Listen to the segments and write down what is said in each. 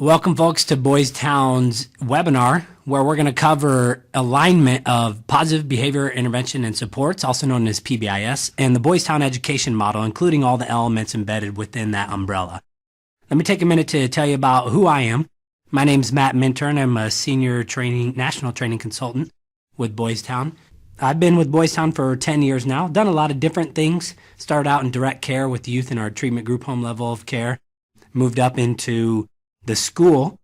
Welcome, folks, to Boys Town's webinar, where we're going to cover alignment of positive behavior intervention and supports, also known as PBIS, and the Boys Town education model, including all the elements embedded within that umbrella. Let me take a minute to tell you about who I am. My name is Matt Minturn. I'm a senior national training consultant with Boys Town. I've been with Boys Town for 10 years now, done a lot of different things. Started out in direct care with youth in our treatment group home level of care, moved up into the school,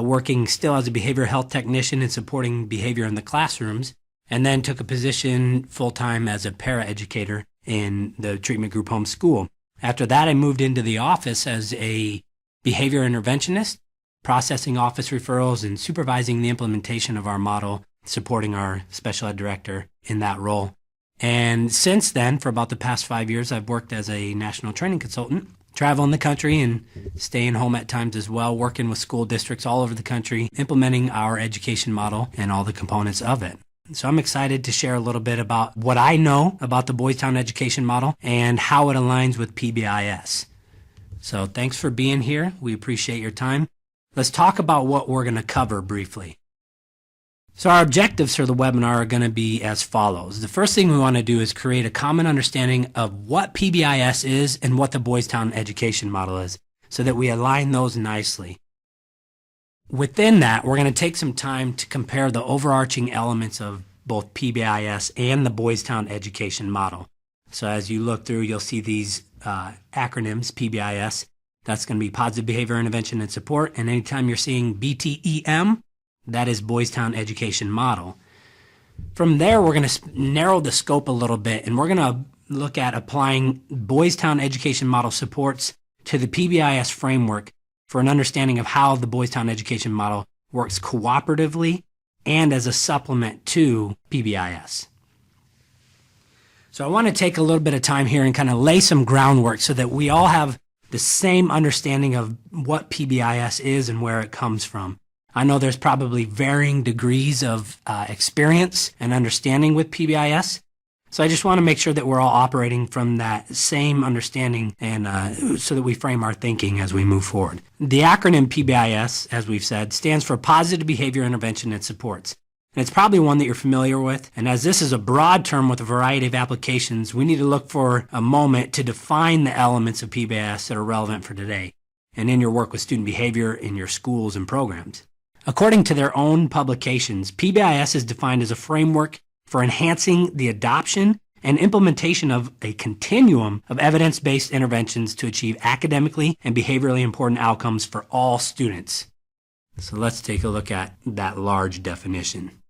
working still as a behavioral health technician and supporting behavior in the classrooms, and then took a position full-time as a paraeducator in the treatment group home school. After that, I moved into the office as a behavior interventionist, processing office referrals and supervising the implementation of our model, supporting our special ed director in that role. And since then, for about the past 5 years, I've worked as a national training consultant, traveling the country and staying home at times as well, working with school districts all over the country, implementing our education model and all the components of it. So I'm excited to share a little bit about what I know about the Boys Town education model and how it aligns with PBIS. So thanks for being here. We appreciate your time. Let's talk about what we're going to cover briefly. So our objectives for the webinar are going to be as follows. The first thing we want to do is create a common understanding of what PBIS is and what the Boys Town education model is, so that we align those nicely. Within that, we're going to take some time to compare the overarching elements of both PBIS and the Boys Town education model. So as you look through, you'll see these acronyms, PBIS. That's going to be Positive Behavior Intervention and Support. And anytime you're seeing BTEM, that is Boys Town education model. From there, we're going to narrow the scope a little bit, and we're going to look at applying Boys Town education model supports to the PBIS framework for an understanding of how the Boys Town education model works cooperatively and as a supplement to PBIS. So I want to take a little bit of time here and kind of lay some groundwork so that we all have the same understanding of what PBIS is and where it comes from. I know there's probably varying degrees of experience and understanding with PBIS. So I just want to make sure that we're all operating from that same understanding and so that we frame our thinking as we move forward. The acronym PBIS, as we've said, stands for Positive Behavior Intervention and Supports. And it's probably one that you're familiar with. And as this is a broad term with a variety of applications, we need to look for a moment to define the elements of PBIS that are relevant for today and in your work with student behavior in your schools and programs. According to their own publications, PBIS is defined as a framework for enhancing the adoption and implementation of a continuum of evidence-based interventions to achieve academically and behaviorally important outcomes for all students. So let's take a look at that large definition.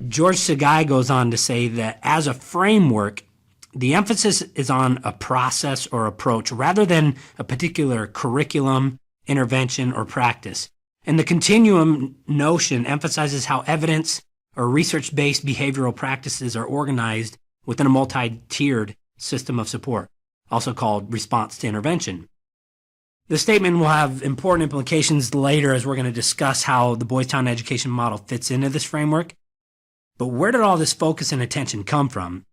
George Sagai goes on to say that as a framework, the emphasis is on a process or approach rather than a particular curriculum, intervention, or practice. And the continuum notion emphasizes how evidence or research-based behavioral practices are organized within a multi-tiered system of support, also called response to intervention. The statement will have important implications later as we're going to discuss how the Boys Town education model fits into this framework. But where did all this focus and attention come from?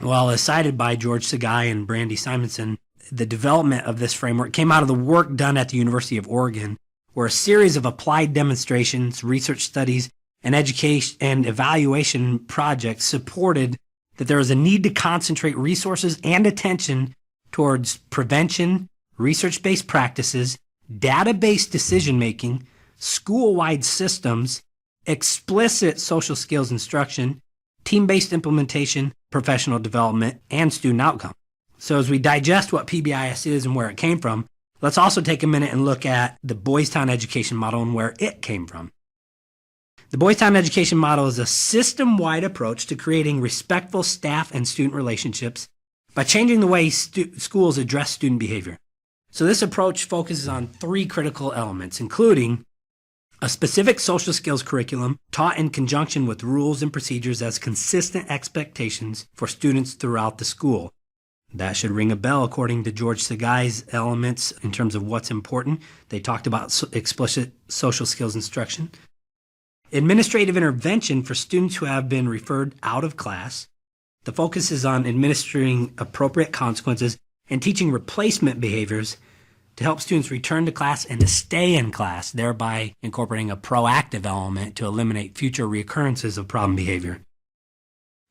Well, as cited by George Sagai and Brandy Simonson, the development of this framework came out of the work done at the University of Oregon, where a series of applied demonstrations, research studies, and education and evaluation projects supported that there is a need to concentrate resources and attention towards prevention, research-based practices, data-based decision-making, school-wide systems, explicit social skills instruction, team-based implementation, professional development, and student outcome. So as we digest what PBIS is and where it came from, let's also take a minute and look at the Boys Town education model and where it came from. The Boys Town education model is a system-wide approach to creating respectful staff and student relationships by changing the way schools address student behavior. So this approach focuses on three critical elements, including a specific social skills curriculum taught in conjunction with rules and procedures as consistent expectations for students throughout the school. That should ring a bell according to George Sagai's elements in terms of what's important. They talked about explicit social skills instruction. Administrative intervention for students who have been referred out of class. The focus is on administering appropriate consequences and teaching replacement behaviors to help students return to class and to stay in class, thereby incorporating a proactive element to eliminate future reoccurrences of problem behavior.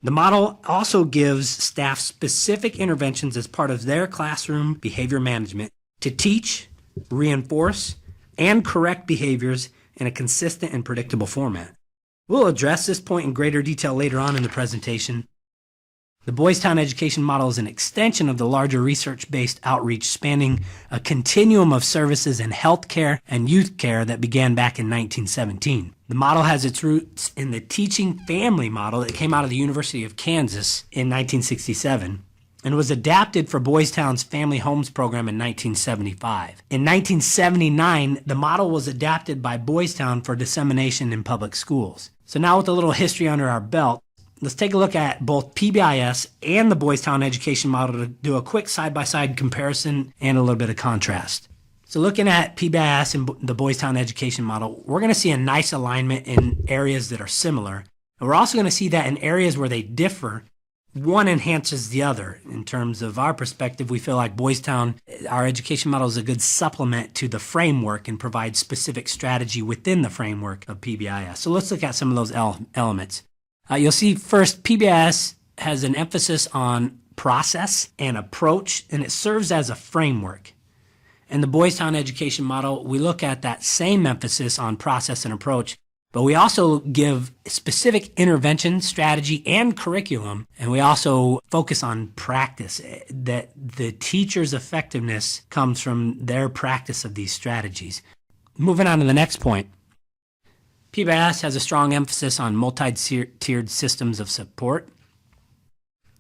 The model also gives staff specific interventions as part of their classroom behavior management to teach, reinforce, and correct behaviors in a consistent and predictable format. We'll address this point in greater detail later on in the presentation. The Boys Town education model is an extension of the larger research-based outreach spanning a continuum of services in healthcare and youth care that began back in 1917. The model has its roots in the teaching family model that came out of the University of Kansas in 1967 and was adapted for Boys Town's Family Homes program in 1975. In 1979, the model was adapted by Boys Town for dissemination in public schools. So now with a little history under our belt, let's take a look at both PBIS and the Boys Town education model to do a quick side-by-side comparison and a little bit of contrast. So looking at PBIS and the Boys Town education model, we're going to see a nice alignment in areas that are similar. And we're also going to see that in areas where they differ, one enhances the other. In terms of our perspective, we feel like Boys Town, our education model is a good supplement to the framework and provides specific strategy within the framework of PBIS. So let's look at some of those elements. You'll see first, PBIS has an emphasis on process and approach, and it serves as a framework. In the Boys Town education model, we look at that same emphasis on process and approach, but we also give specific intervention, strategy, and curriculum, and we also focus on practice, that the teacher's effectiveness comes from their practice of these strategies. Moving on to the next point. PBIS has a strong emphasis on multi-tiered systems of support.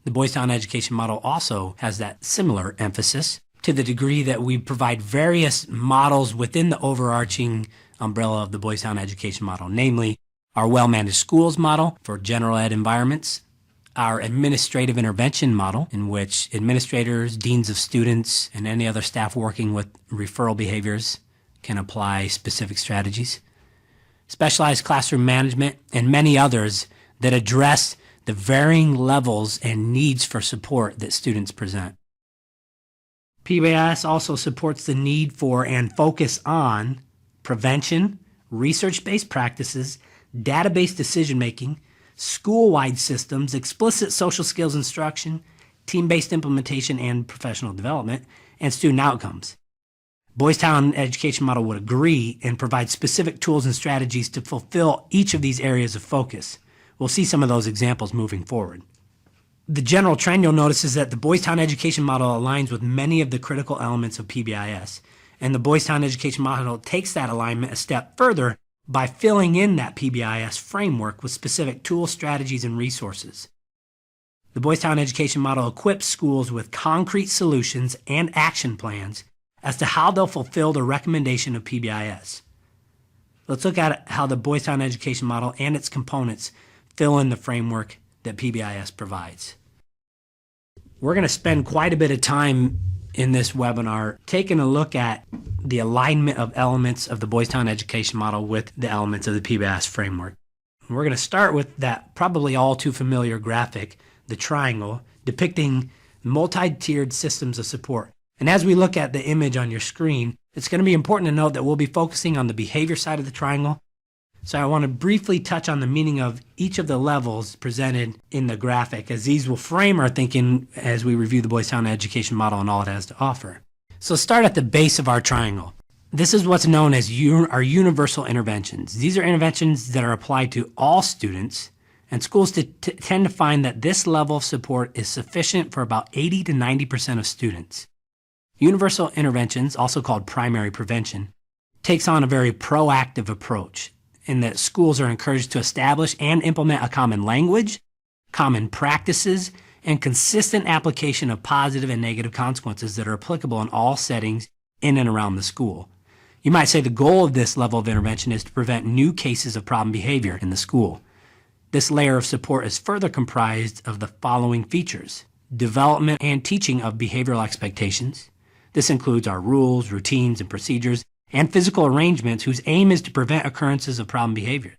The Boys Town education model also has that similar emphasis to the degree that we provide various models within the overarching umbrella of the Boys Town education model, namely our well-managed schools model for general ed environments, our administrative intervention model in which administrators, deans of students, and any other staff working with referral behaviors can apply specific strategies, specialized classroom management, and many others that address the varying levels and needs for support that students present. PBIS also supports the need for and focus on prevention, research-based practices, database decision-making, school-wide systems, explicit social skills instruction, team-based implementation and professional development, and student outcomes. Boys Town education model would agree and provide specific tools and strategies to fulfill each of these areas of focus. We'll see some of those examples moving forward. The general trend you'll notice is that the Boys Town education model aligns with many of the critical elements of PBIS, and the Boys Town education model takes that alignment a step further by filling in that PBIS framework with specific tools, strategies, and resources. The Boys Town education model equips schools with concrete solutions and action plans as to how they'll fulfill the recommendation of PBIS. Let's look at how the Boys Town education model and its components fill in the framework that PBIS provides. We're going to spend quite a bit of time in this webinar taking a look at the alignment of elements of the Boys Town education model with the elements of the PBIS framework. We're going to start with that probably all too familiar graphic, the triangle, depicting multi-tiered systems of support. And as we look at the image on your screen, it's going to be important to note that we'll be focusing on the behavior side of the triangle. So I want to briefly touch on the meaning of each of the levels presented in the graphic, as these will frame our thinking as we review the Boys Town education model and all it has to offer. So start at the base of our triangle. This is what's known as our universal interventions. These are interventions that are applied to all students, and schools tend to find that this level of support is sufficient for about 80 to 90% of students. Universal interventions, also called primary prevention, takes on a very proactive approach in that schools are encouraged to establish and implement a common language, common practices, and consistent application of positive and negative consequences that are applicable in all settings in and around the school. You might say the goal of this level of intervention is to prevent new cases of problem behavior in the school. This layer of support is further comprised of the following features: development and teaching of behavioral expectations. This includes our rules, routines, and procedures, and physical arrangements whose aim is to prevent occurrences of problem behavior.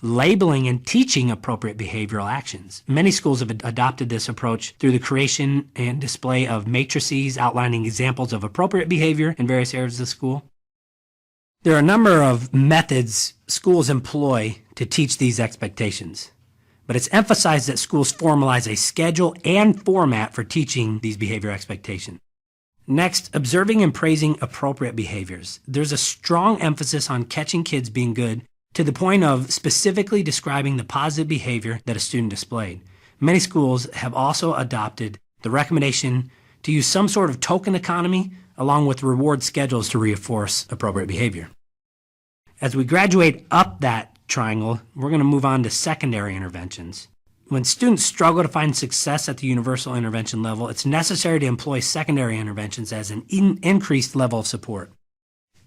labeling and teaching appropriate behavioral actions. Many schools have adopted this approach through the creation and display of matrices outlining examples of appropriate behavior in various areas of the school. There are a number of methods schools employ to teach these expectations, but it's emphasized that schools formalize a schedule and format for teaching these behavior expectations. Next, observing and praising appropriate behaviors. There's a strong emphasis on catching kids being good to the point of specifically describing the positive behavior that a student displayed. Many schools have also adopted the recommendation to use some sort of token economy along with reward schedules to reinforce appropriate behavior. As we graduate up that triangle, we're going to move on to secondary interventions. When students struggle to find success at the universal intervention level, it's necessary to employ secondary interventions as an increased level of support.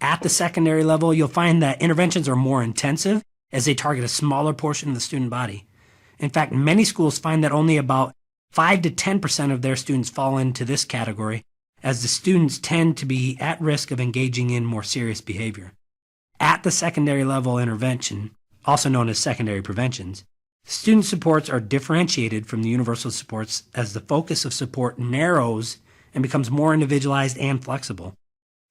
At the secondary level, you'll find that interventions are more intensive as they target a smaller portion of the student body. In fact, many schools find that only about 5 to 10% of their students fall into this category, as the students tend to be at risk of engaging in more serious behavior. At the secondary level intervention, also known as secondary preventions, student supports are differentiated from the universal supports as the focus of support narrows and becomes more individualized and flexible.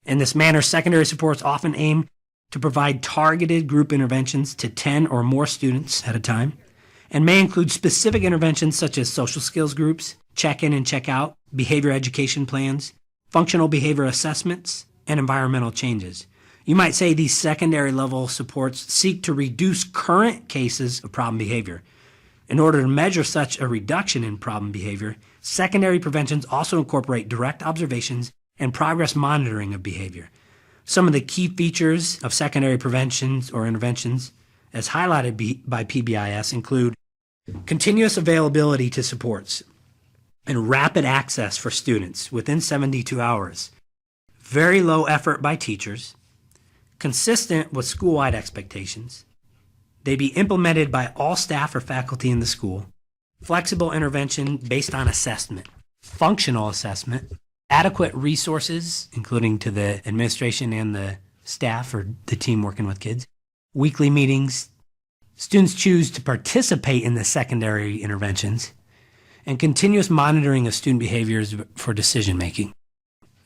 In this manner, secondary supports often aim to provide targeted group interventions to 10 or more students at a time, and may include specific interventions such as social skills groups, check-in and check-out, behavior education plans, functional behavior assessments, and environmental changes. You might say these secondary level supports seek to reduce current cases of problem behavior. In order to measure such a reduction in problem behavior, secondary preventions also incorporate direct observations and progress monitoring of behavior. Some of the key features of secondary preventions or interventions, as highlighted by PBIS, include continuous availability to supports and rapid access for students within 72 hours, very low effort by teachers, consistent with school-wide expectations, they be implemented by all staff or faculty in the school, flexible intervention based on assessment, functional assessment, adequate resources, including to the administration and the staff or the team working with kids, weekly meetings, students choose to participate in the secondary interventions, and continuous monitoring of student behaviors for decision making.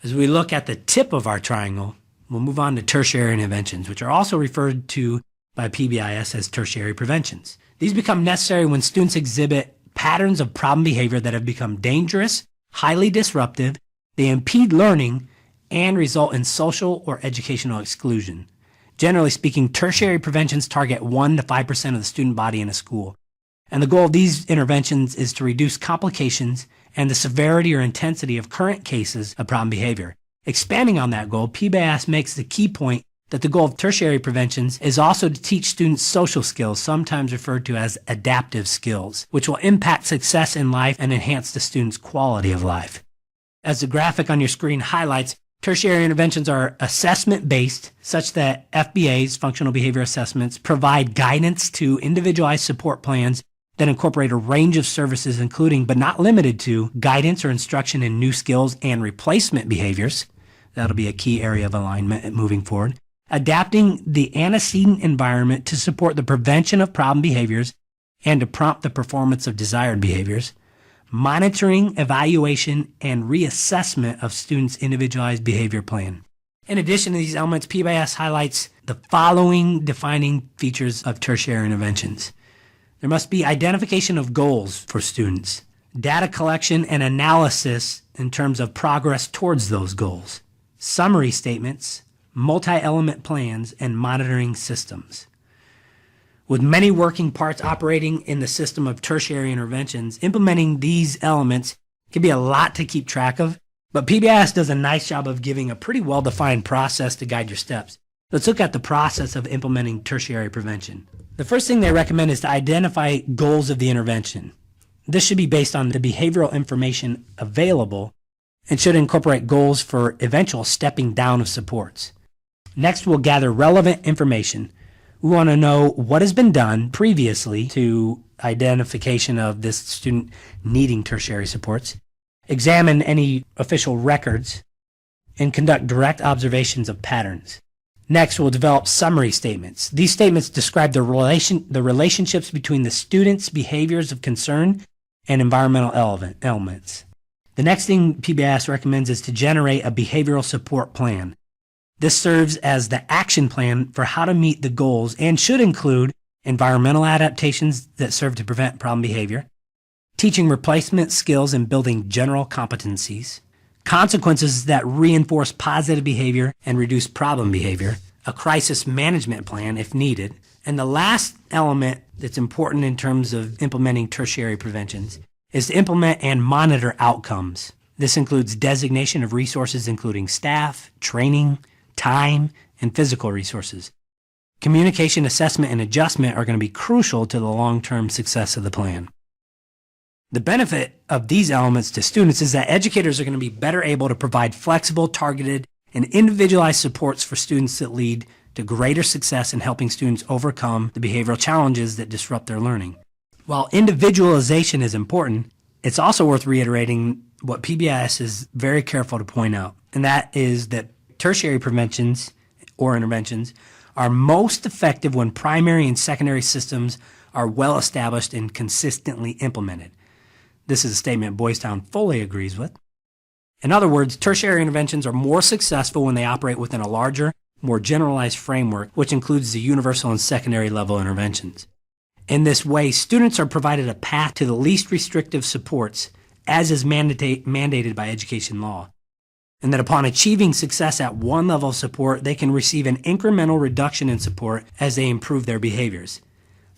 As we look at the tip of our triangle, we'll move on to tertiary interventions, which are also referred to by PBIS as tertiary preventions. These become necessary when students exhibit patterns of problem behavior that have become dangerous, highly disruptive, they impede learning, and result in social or educational exclusion. Generally speaking, tertiary preventions target 1 to 5% of the student body in a school. And the goal of these interventions is to reduce complications and the severity or intensity of current cases of problem behavior. Expanding on that goal, PBIS makes the key point that the goal of tertiary preventions is also to teach students social skills, sometimes referred to as adaptive skills, which will impact success in life and enhance the student's quality of life. As the graphic on your screen highlights, tertiary interventions are assessment-based, such that FBAs, functional behavior assessments, provide guidance to individualized support plans that incorporate a range of services, including but not limited to guidance or instruction in new skills and replacement behaviors. That'll be a key area of alignment moving forward. Adapting the antecedent environment to support the prevention of problem behaviors and to prompt the performance of desired behaviors. Monitoring, evaluation, and reassessment of students' individualized behavior plan. In addition to these elements, PBIS highlights the following defining features of tertiary interventions. There must be identification of goals for students, data collection and analysis in terms of progress towards those goals, summary statements, multi-element plans, and monitoring systems. With many working parts operating in the system of tertiary interventions, implementing these elements can be a lot to keep track of, but PBIS does a nice job of giving a pretty well-defined process to guide your steps. Let's look at the process of implementing tertiary prevention. The first thing they recommend is to identify goals of the intervention. This should be based on the behavioral information available and should incorporate goals for eventual stepping down of supports. Next, we'll gather relevant information. We want to know what has been done previously to identification of this student needing tertiary supports, examine any official records, and conduct direct observations of patterns. Next, we'll develop summary statements. These statements describe the relationships between the student's behaviors of concern and environmental elements. The next thing PBIS recommends is to generate a behavioral support plan. This serves as the action plan for how to meet the goals and should include environmental adaptations that serve to prevent problem behavior, teaching replacement skills and building general competencies, consequences that reinforce positive behavior and reduce problem behavior, a crisis management plan if needed, and the last element that's important in terms of implementing tertiary preventions is to implement and monitor outcomes. This includes designation of resources including staff, training, time, and physical resources. Communication, assessment, and adjustment are going to be crucial to the long-term success of the plan. The benefit of these elements to students is that educators are going to be better able to provide flexible, targeted, and individualized supports for students that lead to greater success in helping students overcome the behavioral challenges that disrupt their learning. While individualization is important, it's also worth reiterating what PBIS is very careful to point out, and that is that tertiary preventions or interventions are most effective when primary and secondary systems are well established and consistently implemented. This is a statement Boys Town fully agrees with. In other words, tertiary interventions are more successful when they operate within a larger, more generalized framework, which includes the universal and secondary level interventions. In this way, students are provided a path to the least restrictive supports, as is mandated by education law, and that upon achieving success at one level of support, they can receive an incremental reduction in support as they improve their behaviors.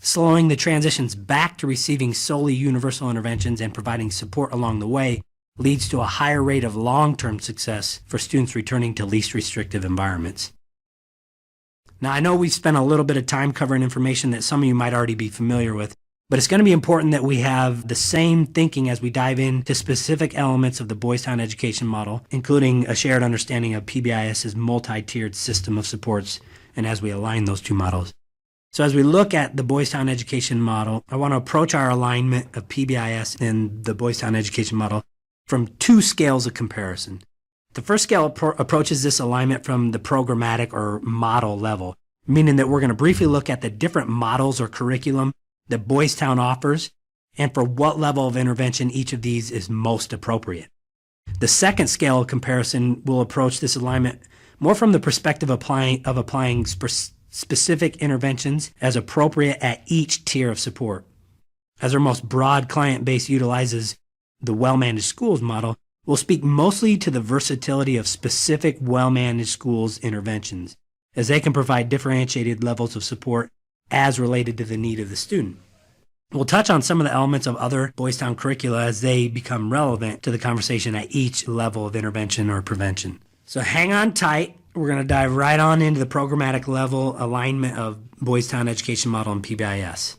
Slowing the transitions back to receiving solely universal interventions and providing support along the way leads to a higher rate of long-term success for students returning to least restrictive environments. Now, I know we've spent a little bit of time covering information that some of you might already be familiar with, but it's going to be important that we have the same thinking as we dive into specific elements of the Boys Town education model, including a shared understanding of PBIS's multi-tiered system of supports, and as we align those two models. So as we look at the Boys Town education model, I want to approach our alignment of PBIS and the Boys Town education model from two scales of comparison. The first scale approaches this alignment from the programmatic or model level, meaning that we're going to briefly look at the different models or curriculum that Boys Town offers and for what level of intervention each of these is most appropriate. The second scale of comparison will approach this alignment more from the perspective of applying specific interventions as appropriate at each tier of support. As our most broad client base utilizes the well-managed schools model, we'll speak mostly to the versatility of specific well-managed schools interventions, as they can provide differentiated levels of support as related to the need of the student. We'll touch on some of the elements of other Boys Town curricula as they become relevant to the conversation at each level of intervention or prevention. So hang on tight. We're going to dive right on into the programmatic level alignment of Boys Town education model and PBIS.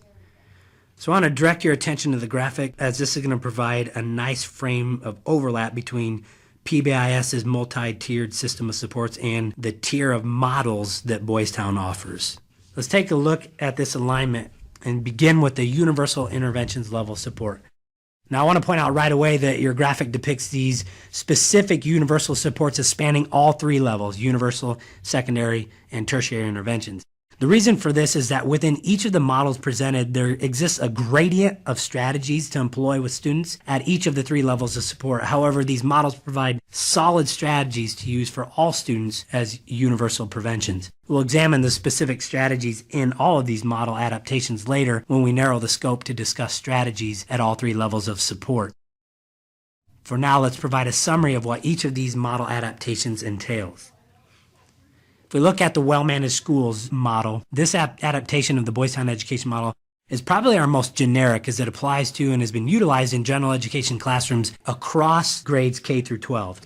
So I want to direct your attention to the graphic, as this is going to provide a nice frame of overlap between PBIS's multi-tiered system of supports and the tier of models that Boys Town offers. Let's take a look at this alignment and begin with the universal interventions level support. Now I want to point out right away that your graphic depicts these specific universal supports as spanning all three levels: universal, secondary, and tertiary interventions. The reason for this is that within each of the models presented, there exists a gradient of strategies to employ with students at each of the three levels of support. However, these models provide solid strategies to use for all students as universal preventions. We'll examine the specific strategies in all of these model adaptations later when we narrow the scope to discuss strategies at all three levels of support. For now, let's provide a summary of what each of these model adaptations entails. If we look at the well-managed schools model, this adaptation of the Boys Town education model is probably our most generic, as it applies to and has been utilized in general education classrooms across grades K through 12.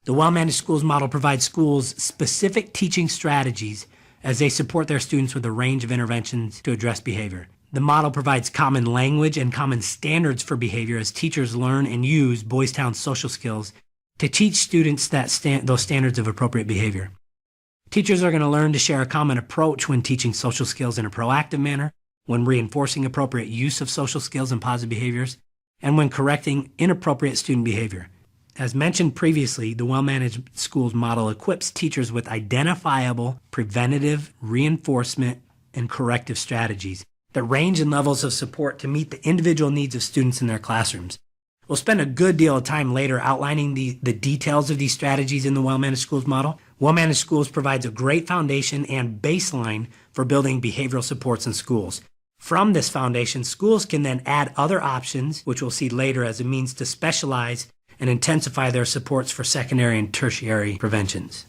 The well-managed schools model provides schools specific teaching strategies as they support their students with a range of interventions to address behavior. The model provides common language and common standards for behavior as teachers learn and use Boys Town social skills to teach students those standards of appropriate behavior. Teachers are going to learn to share a common approach when teaching social skills in a proactive manner, when reinforcing appropriate use of social skills and positive behaviors, and when correcting inappropriate student behavior. As mentioned previously, the well-managed schools model equips teachers with identifiable preventative, reinforcement, and corrective strategies that range in levels of support to meet the individual needs of students in their classrooms. We'll spend a good deal of time later outlining the details of these strategies in the well-managed schools model. Well-managed schools provides a great foundation and baseline for building behavioral supports in schools. From this foundation, schools can then add other options, which we'll see later, as a means to specialize and intensify their supports for secondary and tertiary preventions.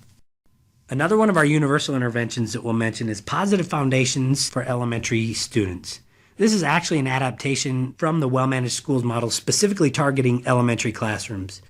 Another one of our universal interventions that we'll mention is positive foundations for elementary students. This is actually an adaptation from the well-managed schools model, specifically targeting elementary classrooms.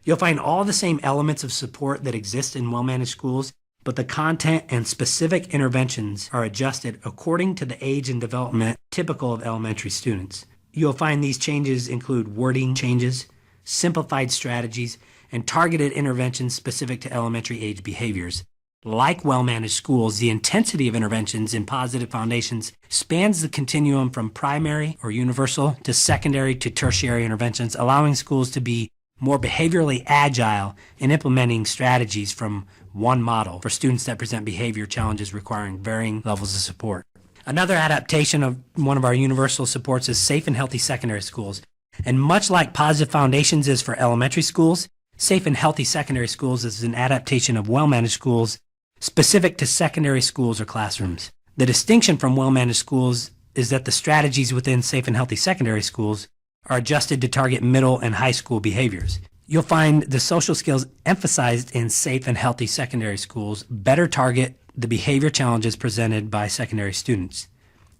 You'll find all the same elements of support that exist in well-managed schools, but the content and specific interventions are adjusted according to the age and development typical of elementary students. You'll find these changes include wording changes, simplified strategies, and targeted interventions specific to elementary age behaviors. Like well-managed schools, the intensity of interventions in positive foundations spans the continuum from primary or universal to secondary to tertiary interventions, allowing schools to be more behaviorally agile in implementing strategies from one model for students that present behavior challenges requiring varying levels of support. Another adaptation of one of our universal supports is safe and healthy secondary schools. And much like positive foundations is for elementary schools, safe and healthy secondary schools is an adaptation of well-managed schools specific to secondary schools or classrooms. The distinction from well-managed schools is that the strategies within safe and healthy secondary schools are adjusted to target middle and high school behaviors. You'll find the social skills emphasized in safe and healthy secondary schools better target the behavior challenges presented by secondary students.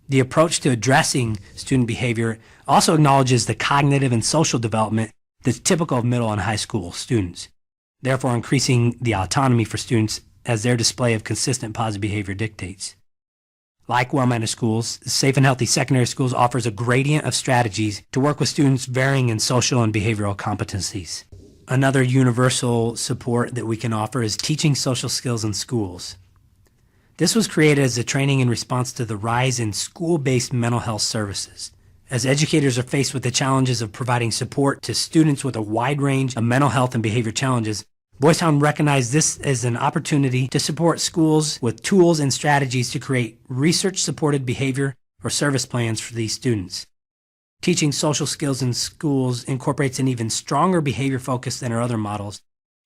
The approach to addressing student behavior also acknowledges the cognitive and social development that's typical of middle and high school students, therefore increasing the autonomy for students as their display of consistent positive behavior dictates. Like well-managed schools, safe and healthy secondary schools offers a gradient of strategies to work with students varying in social and behavioral competencies. Another universal support that we can offer is teaching social skills in schools. This was created as a training in response to the rise in school-based mental health services. As educators are faced with the challenges of providing support to students with a wide range of mental health and behavior challenges, Boys Town recognized this as an opportunity to support schools with tools and strategies to create research-supported behavior or service plans for these students. Teaching social skills in schools incorporates an even stronger behavior focus than our other models,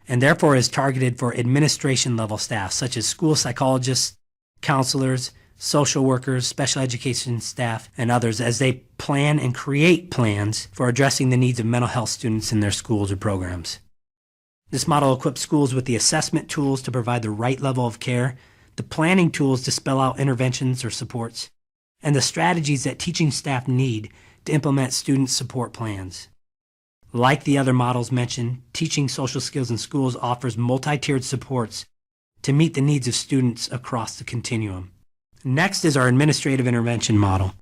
and therefore is targeted for administration-level staff, such as school psychologists, counselors, social workers, special education staff, and others, as they plan and create plans for addressing the needs of mental health students in their schools or programs. This model equips schools with the assessment tools to provide the right level of care, the planning tools to spell out interventions or supports, and the strategies that teaching staff need to implement student support plans. Like the other models mentioned, teaching social skills in schools offers multi-tiered supports to meet the needs of students across the continuum. Next is our administrative intervention model.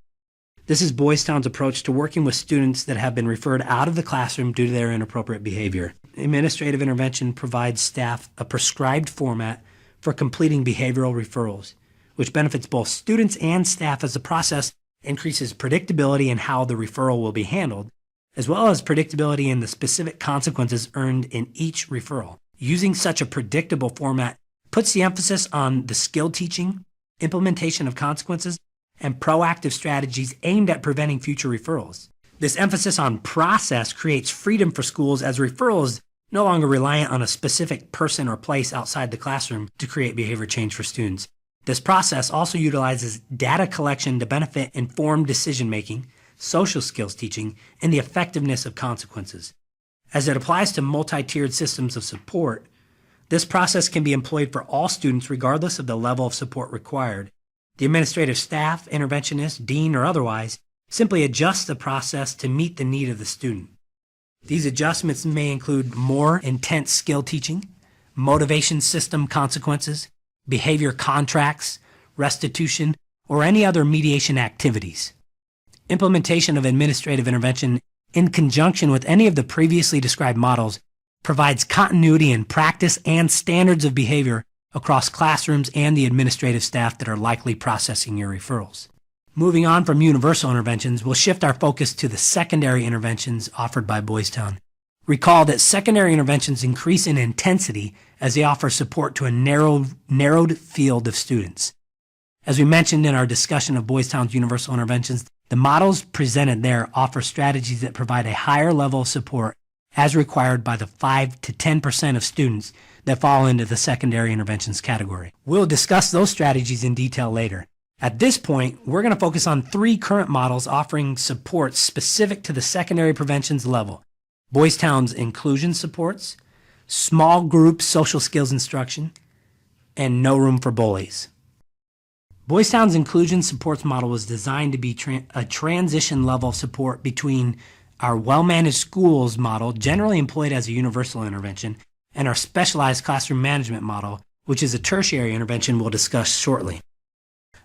This is Boys Town's approach to working with students that have been referred out of the classroom due to their inappropriate behavior. Administrative intervention provides staff a prescribed format for completing behavioral referrals, which benefits both students and staff as the process increases predictability in how the referral will be handled, as well as predictability in the specific consequences earned in each referral. Using such a predictable format puts the emphasis on the skill teaching, implementation of consequences, and proactive strategies aimed at preventing future referrals. This emphasis on process creates freedom for schools as referral is no longer reliant on a specific person or place outside the classroom to create behavior change for students. This process also utilizes data collection to benefit informed decision-making, social skills teaching, and the effectiveness of consequences. As it applies to multi-tiered systems of support, this process can be employed for all students regardless of the level of support required. The administrative staff, interventionist, dean, or otherwise simply adjust the process to meet the need of the student. These adjustments may include more intense skill teaching, motivation system consequences, behavior contracts, restitution, or any other mediation activities. Implementation of administrative intervention in conjunction with any of the previously described models provides continuity in practice and standards of behavior across classrooms and the administrative staff that are likely processing your referrals. Moving on from universal interventions, we'll shift our focus to the secondary interventions offered by Boys Town. Recall that secondary interventions increase in intensity as they offer support to a narrowed field of students. As we mentioned in our discussion of Boys Town's universal interventions, the models presented there offer strategies that provide a higher level of support as required by the 5 to 10% of students that fall into the secondary interventions category. We'll discuss those strategies in detail later. At this point, we're going to focus on 3 current models offering support specific to the secondary preventions level. Boys Town's inclusion supports, small group social skills instruction, and no room for bullies. Boys Town's inclusion supports model was designed to be a transition level of support between our well-managed schools model, generally employed as a universal intervention, and our specialized classroom management model, which is a tertiary intervention we'll discuss shortly.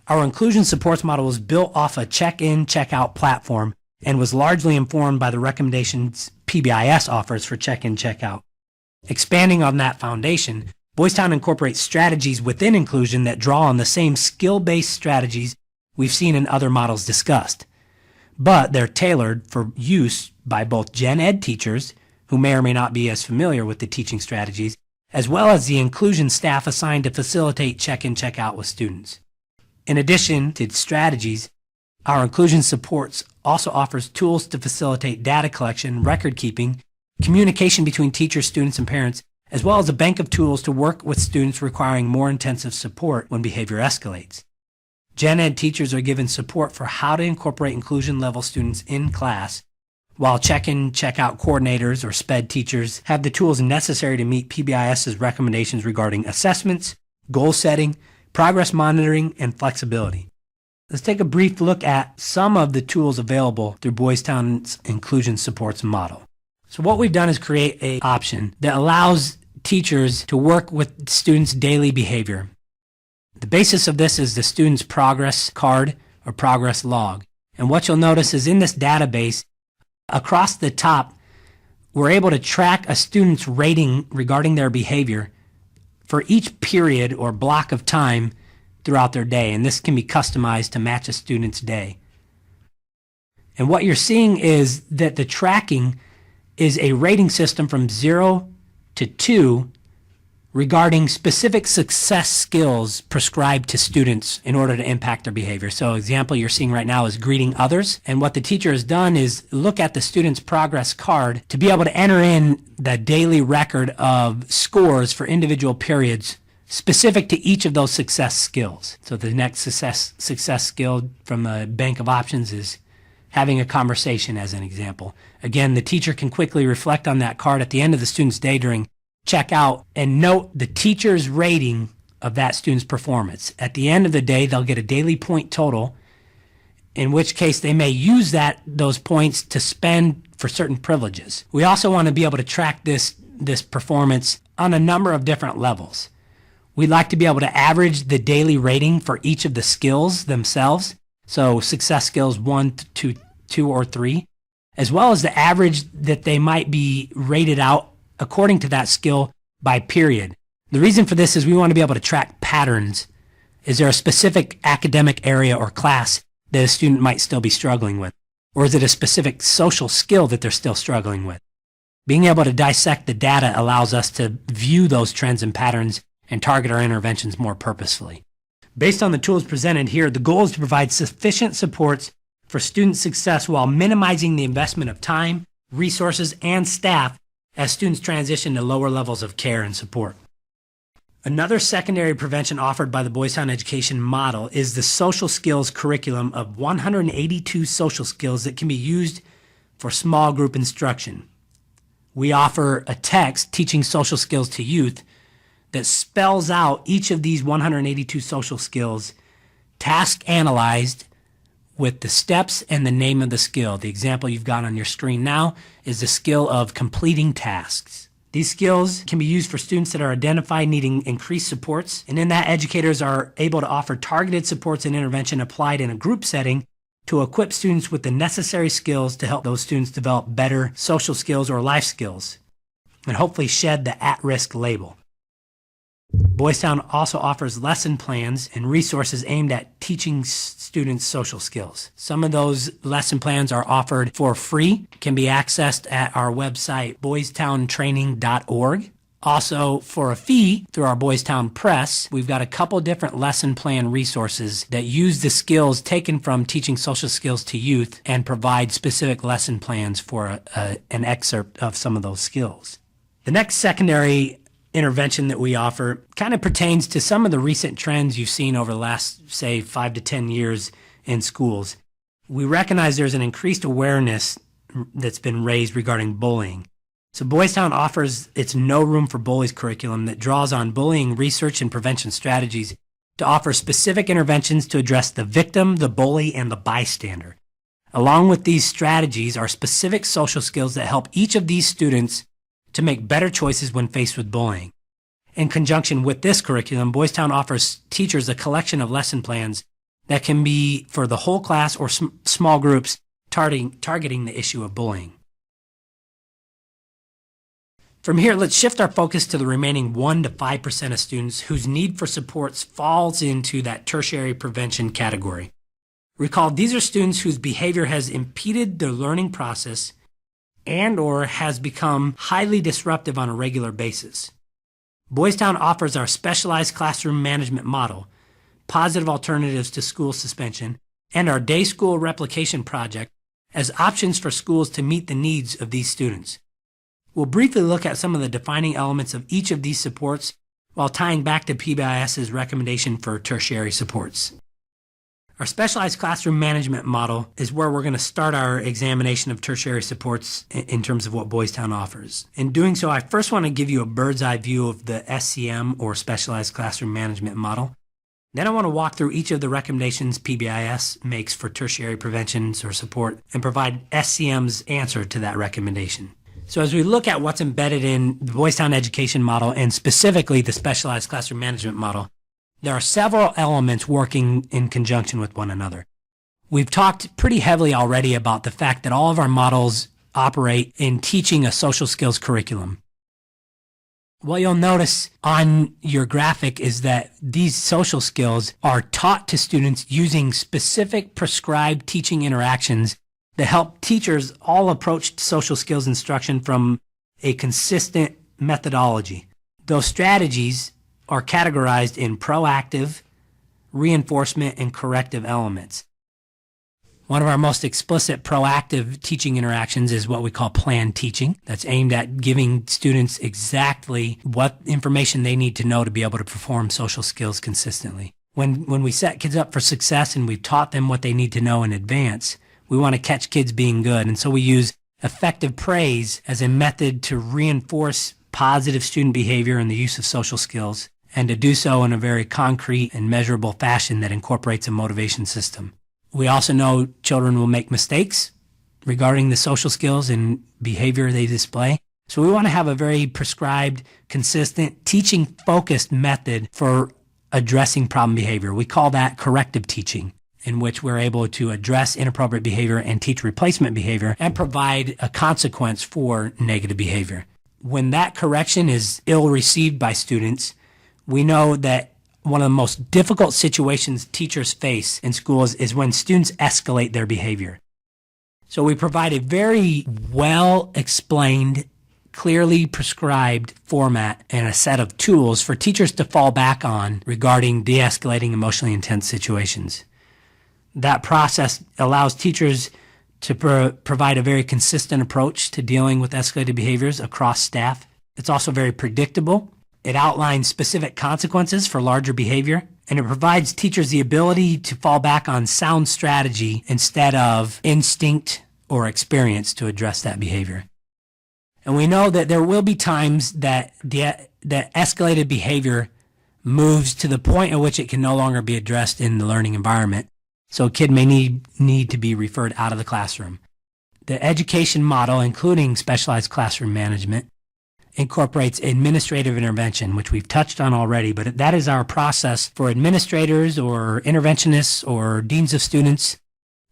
Our inclusion supports model was built off a check-in, check-out platform and was largely informed by the recommendations PBIS offers for check-in, check-out. Expanding on that foundation, Boys Town incorporates strategies within inclusion that draw on the same skill-based strategies we've seen in other models discussed, but they're tailored for use by both gen ed teachers, who may or may not be as familiar with the teaching strategies, as well as the inclusion staff assigned to facilitate check-in, check-out with students. In addition to strategies, our inclusion supports also offers tools to facilitate data collection, record keeping, communication between teachers, students, and parents, as well as a bank of tools to work with students requiring more intensive support when behavior escalates. Gen Ed teachers are given support for how to incorporate inclusion level students in class, while check-in, check-out coordinators or SPED teachers have the tools necessary to meet PBIS's recommendations regarding assessments, goal setting, progress monitoring, and flexibility. Let's take a brief look at some of the tools available through Boys Town's inclusion supports model. So what we've done is create an option that allows teachers to work with students' daily behavior. The basis of this is the student's progress card or progress log. And what you'll notice is in this database, across the top, we're able to track a student's rating regarding their behavior for each period or block of time throughout their day. And this can be customized to match a student's day. And what you're seeing is that the tracking is a rating system from 0 to 2 regarding specific success skills prescribed to students in order to impact their behavior. So example you're seeing right now is greeting others. And what the teacher has done is look at the student's progress card to be able to enter in the daily record of scores for individual periods specific to each of those success skills. So the next success skill from the bank of options is having a conversation, as an example. Again, the teacher can quickly reflect on that card at the end of the student's day during checkout and note the teacher's rating of that student's performance. At the end of the day, they'll get a daily point total, in which case they may use those points to spend for certain privileges. We also want to be able to track this performance on a number of different levels. We'd like to be able to average the daily rating for each of the skills themselves, so success skills 1, 2, or 3, as well as the average that they might be rated out according to that skill by period. The reason for this is we want to be able to track patterns. Is there a specific academic area or class that a student might still be struggling with? Or is it a specific social skill that they're still struggling with? Being able to dissect the data allows us to view those trends and patterns and target our interventions more purposefully. Based on the tools presented here, the goal is to provide sufficient supports for student success while minimizing the investment of time, resources, and staff as students transition to lower levels of care and support. Another secondary prevention offered by the Boys Town education model is the social skills curriculum of 182 social skills that can be used for small group instruction. We offer a text teaching social skills to youth that spells out each of these 182 social skills, task analyzed with the steps and the name of the skill. The example you've got on your screen now is the skill of completing tasks. These skills can be used for students that are identified needing increased supports, and in that, educators are able to offer targeted supports and intervention applied in a group setting to equip students with the necessary skills to help those students develop better social skills or life skills, and hopefully shed the at-risk label. Boys Town also offers lesson plans and resources aimed at teaching students social skills. Some of those lesson plans are offered for free, can be accessed at our website, boystowntraining.org. Also, for a fee, through our Boys Town Press, we've got a couple different lesson plan resources that use the skills taken from teaching social skills to youth and provide specific lesson plans for an excerpt of some of those skills. The next secondary intervention that we offer kind of pertains to some of the recent trends you've seen over the last, say, 5 to 10 years in schools. We recognize there's an increased awareness that's been raised regarding bullying. So Boys Town offers its No Room for Bullies curriculum that draws on bullying research and prevention strategies to offer specific interventions to address the victim, the bully, and the bystander. Along with these strategies are specific social skills that help each of these students to make better choices when faced with bullying. In conjunction with this curriculum, Boys Town offers teachers a collection of lesson plans that can be for the whole class or small groups targeting the issue of bullying. From here, let's shift our focus to the remaining 1 to 5% of students whose need for supports falls into that tertiary prevention category. Recall, these are students whose behavior has impeded their learning process and or has become highly disruptive on a regular basis. Boys Town offers our specialized classroom management model, positive alternatives to school suspension, and our day school replication project as options for schools to meet the needs of these students. We'll briefly look at some of the defining elements of each of these supports while tying back to PBIS's recommendation for tertiary supports. Our specialized classroom management model is where we're going to start our examination of tertiary supports in terms of what Boys Town offers. In doing so, I first want to give you a bird's eye view of the SCM or specialized classroom management model. Then I want to walk through each of the recommendations PBIS makes for tertiary preventions or support and provide SCM's answer to that recommendation. So as we look at what's embedded in the Boys Town education model and specifically the specialized classroom management model, there are several elements working in conjunction with one another. We've talked pretty heavily already about the fact that all of our models operate in teaching a social skills curriculum. What you'll notice on your graphic is that these social skills are taught to students using specific prescribed teaching interactions that help teachers all approach social skills instruction from a consistent methodology. Those strategies are categorized in proactive, reinforcement, and corrective elements. One of our most explicit proactive teaching interactions is what we call planned teaching. That's aimed at giving students exactly what information they need to know to be able to perform social skills consistently. When we set kids up for success and we've taught them what they need to know in advance, we want to catch kids being good. And so we use effective praise as a method to reinforce positive student behavior and the use of social skills, and to do so in a very concrete and measurable fashion that incorporates a motivation system. We also know children will make mistakes regarding the social skills and behavior they display. So we want to have a very prescribed, consistent, teaching-focused method for addressing problem behavior. We call that corrective teaching, in which we're able to address inappropriate behavior and teach replacement behavior and provide a consequence for negative behavior. When that correction is ill-received by students, we know that one of the most difficult situations teachers face in schools is when students escalate their behavior. So we provide a very well-explained, clearly prescribed format and a set of tools for teachers to fall back on regarding de-escalating emotionally intense situations. That process allows teachers to provide a very consistent approach to dealing with escalated behaviors across staff. It's also very predictable. It outlines specific consequences for larger behavior, and it provides teachers the ability to fall back on sound strategy instead of instinct or experience to address that behavior. And we know that there will be times that that escalated behavior moves to the point at which it can no longer be addressed in the learning environment. So a kid may need to be referred out of the classroom. The education model, including specialized classroom management, incorporates administrative intervention, which we've touched on already, but that is our process for administrators or interventionists or deans of students,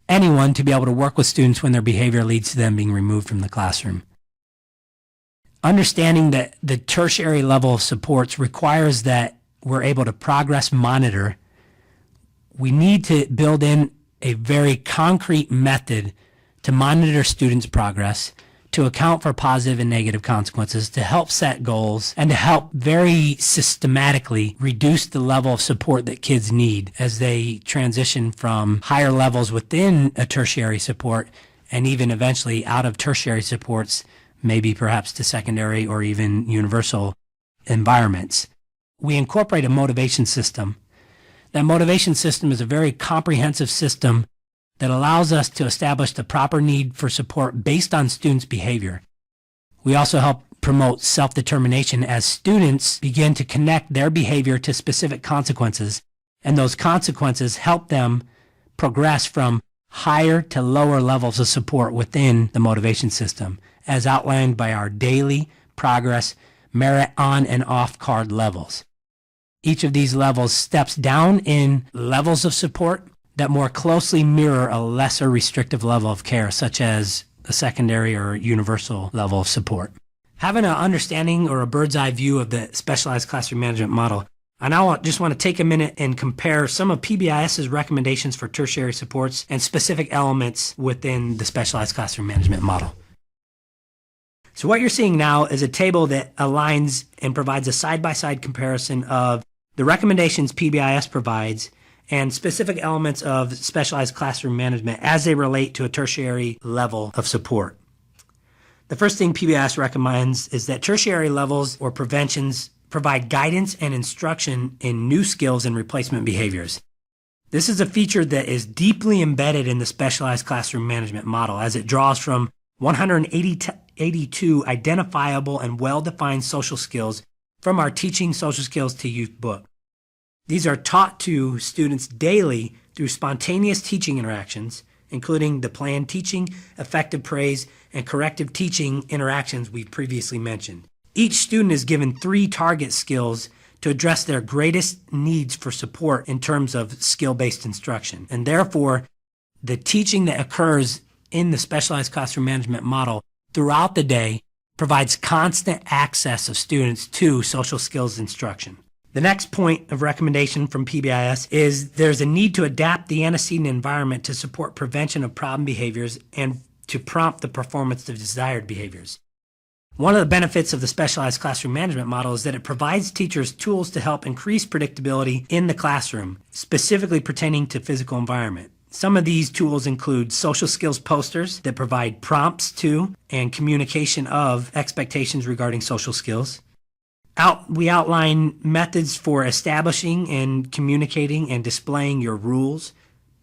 anyone to be able to work with students when their behavior leads to them being removed from the classroom. Understanding that the tertiary level of supports requires that we're able to progress monitor, we need to build in a very concrete method to monitor students' progress, to account for positive and negative consequences, to help set goals, and to help very systematically reduce the level of support that kids need as they transition from higher levels within a tertiary support and even eventually out of tertiary supports, maybe perhaps to secondary or even universal environments. We incorporate a motivation system. That motivation system is a very comprehensive system that allows us to establish the proper need for support based on students' behavior. We also help promote self-determination as students begin to connect their behavior to specific consequences, and those consequences help them progress from higher to lower levels of support within the motivation system, as outlined by our daily progress merit on and off card levels. Each of these levels steps down in levels of support that more closely mirror a lesser restrictive level of care, such as a secondary or universal level of support. Having an understanding or a bird's eye view of the specialized classroom management model, I now just want to take a minute and compare some of PBIS's recommendations for tertiary supports and specific elements within the specialized classroom management model. So what you're seeing now is a table that aligns and provides a side-by-side comparison of the recommendations PBIS provides and specific elements of specialized classroom management as they relate to a tertiary level of support. The first thing PBIS recommends is that tertiary levels or preventions provide guidance and instruction in new skills and replacement behaviors. This is a feature that is deeply embedded in the specialized classroom management model as it draws from 182 identifiable and well-defined social skills from our Teaching Social Skills to Youth book. These are taught to students daily through spontaneous teaching interactions, including the planned teaching, effective praise, and corrective teaching interactions we've previously mentioned. Each student is given 3 target skills to address their greatest needs for support in terms of skill-based instruction. And therefore, the teaching that occurs in the specialized classroom management model throughout the day provides constant access of students to social skills instruction. The next point of recommendation from PBIS is there's a need to adapt the antecedent environment to support prevention of problem behaviors and to prompt the performance of desired behaviors. One of the benefits of the specialized classroom management model is that it provides teachers tools to help increase predictability in the classroom, specifically pertaining to physical environment. Some of these tools include social skills posters that provide prompts to and communication of expectations regarding social skills. We outline methods for establishing and communicating and displaying your rules,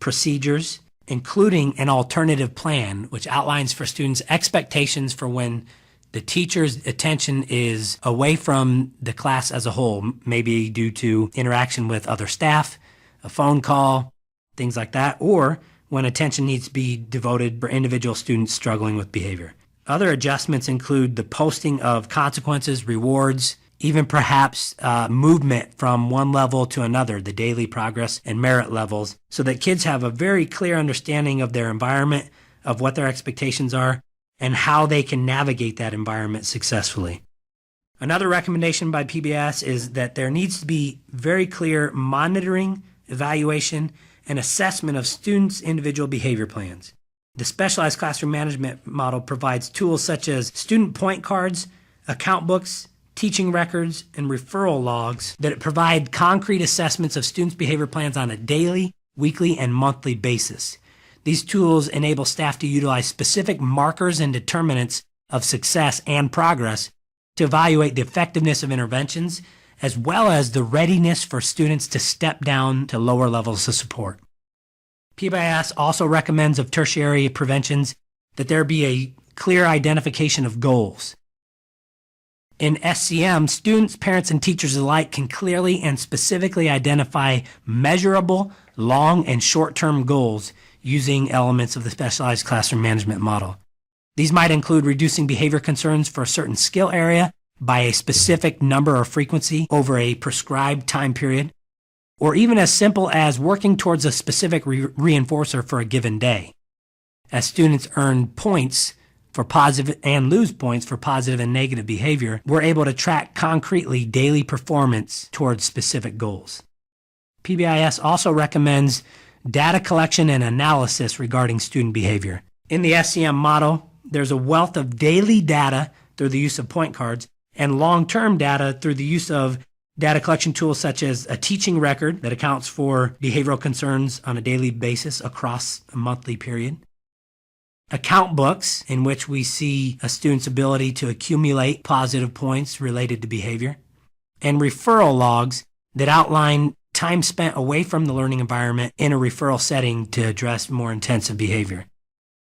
procedures, including an alternative plan, which outlines for students expectations for when the teacher's attention is away from the class as a whole, maybe due to interaction with other staff, a phone call, things like that, or when attention needs to be devoted for individual students struggling with behavior. Other adjustments include the posting of consequences, rewards, even perhaps movement from one level to another, the daily progress and merit levels, so that kids have a very clear understanding of their environment, of what their expectations are, and how they can navigate that environment successfully. Another recommendation by PBIS is that there needs to be very clear monitoring, evaluation, and assessment of students' individual behavior plans. The specialized classroom management model provides tools such as student point cards, account books, teaching records, and referral logs that provide concrete assessments of students' behavior plans on a daily, weekly, and monthly basis. These tools enable staff to utilize specific markers and determinants of success and progress to evaluate the effectiveness of interventions, as well as the readiness for students to step down to lower levels of support. PBIS also recommends of tertiary preventions that there be a clear identification of goals. In SCM, students, parents, and teachers alike can clearly and specifically identify measurable, long, and short-term goals using elements of the specialized classroom management model. These might include reducing behavior concerns for a certain skill area by a specific number or frequency over a prescribed time period, or even as simple as working towards a specific reinforcer for a given day. As students earn points for positive and lose points for positive and negative behavior, we're able to track concretely daily performance towards specific goals. PBIS also recommends data collection and analysis regarding student behavior. In the SEM model, there's a wealth of daily data through the use of point cards and long-term data through the use of data collection tools such as a teaching record that accounts for behavioral concerns on a daily basis across a monthly period, account books in which we see a student's ability to accumulate positive points related to behavior, and referral logs that outline time spent away from the learning environment in a referral setting to address more intensive behavior.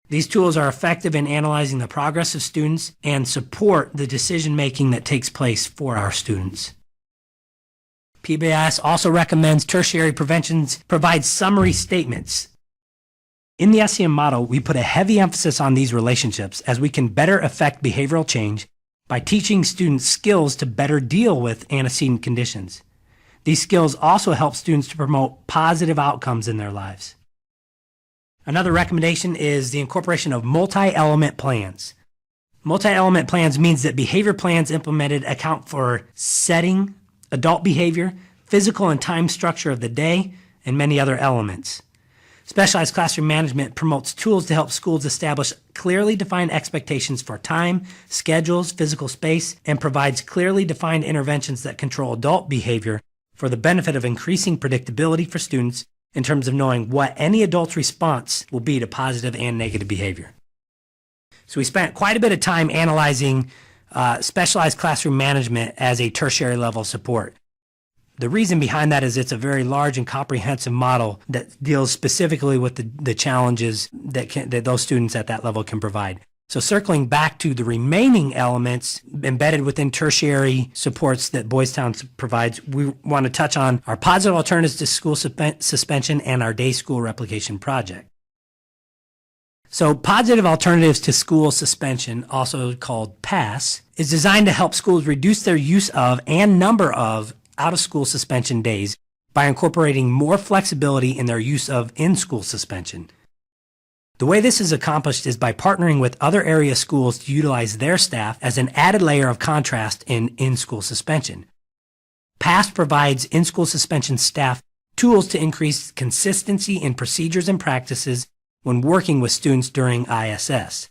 These tools are effective in analyzing the progress of students and support the decision-making that takes place for our students. PBIS also recommends tertiary preventions provide summary statements. In the SEM model, we put a heavy emphasis on these relationships as we can better affect behavioral change by teaching students skills to better deal with antecedent conditions. These skills also help students to promote positive outcomes in their lives. Another recommendation is the incorporation of multi-element plans. Multi-element plans means that behavior plans implemented account for setting, adult behavior, physical and time structure of the day, and many other elements. Specialized classroom management promotes tools to help schools establish clearly defined expectations for time, schedules, physical space, and provides clearly defined interventions that control adult behavior for the benefit of increasing predictability for students in terms of knowing what any adult's response will be to positive and negative behavior. So we spent quite a bit of time analyzing specialized classroom management as a tertiary level support. The reason behind that is it's a very large and comprehensive model that deals specifically with the challenges that those students at that level can provide. So circling back to the remaining elements embedded within tertiary supports that Boys Town provides, we want to touch on our positive alternatives to school suspension and our day school replication project. So positive alternatives to school suspension, also called PASS, is designed to help schools reduce their use of and number of out-of-school suspension days by incorporating more flexibility in their use of in-school suspension. The way this is accomplished is by partnering with other area schools to utilize their staff as an added layer of contrast in-school suspension. PASS provides in-school suspension staff tools to increase consistency in procedures and practices when working with students during ISS.